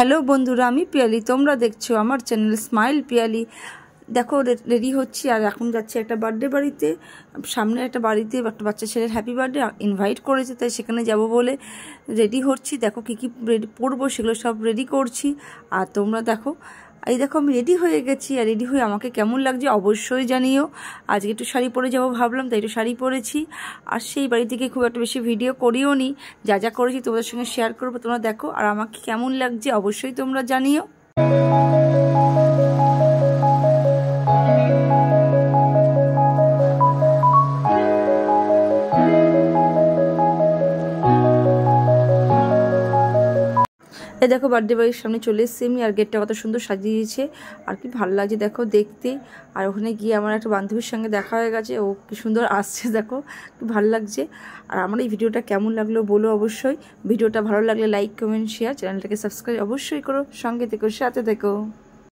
Hello বন্ধুরা, আমি পিয়ালি। তোমরা দেখছো আমার চ্যানেল স্মাইল পিয়ালি। দেখো রেডি হচ্ছি আর এখন যাচ্ছি একটা বার্থডে বাড়িতে। সামনে একটা বাড়িতে একটা বাচ্চা ছেলের হ্যাপি বার্থডে ইনভাইট করেছে, তাই সেখানে যাব বলে রেডি হচ্ছি। দেখো কী কী পরবো সেগুলো সব রেডি করছি। আর তোমরা দেখো, এই দেখো আমি রেডি হয়ে গেছি। আর রেডি হয়ে আমাকে কেমন লাগছে অবশ্যই জানিও। আজকে একটু শাড়ি পরে যাবো ভাবলাম, তাই একটু শাড়ি পরেছি। আর সেই বাড়ি থেকে খুব একটা বেশি ভিডিও করিও নি, যা যা করেছি তোমাদের সঙ্গে শেয়ার করবো। তোমরা দেখো আর আমাকে কেমন লাগছে অবশ্যই তোমরা জানিও। এই দেখো বার্থডে বাড়ির সামনে চলে এসেছি আমি। আর গেটটা কত সুন্দর সাজিয়েছে, আর কি ভালো লাগছে দেখো দেখতে। আর ওখানে গিয়ে আমার একটা বান্ধবীর সঙ্গে দেখা হয়ে গেছে, ও কি সুন্দর আসছে দেখো, কি ভালো লাগছে। আর আমার এই ভিডিওটা কেমন লাগলো বলো অবশ্যই। ভিডিওটা ভালো লাগলে লাইক কমেন্ট শেয়ার, চ্যানেলটাকে সাবস্ক্রাইব অবশ্যই করো। সঙ্গে থেকো, সাথে থেকো।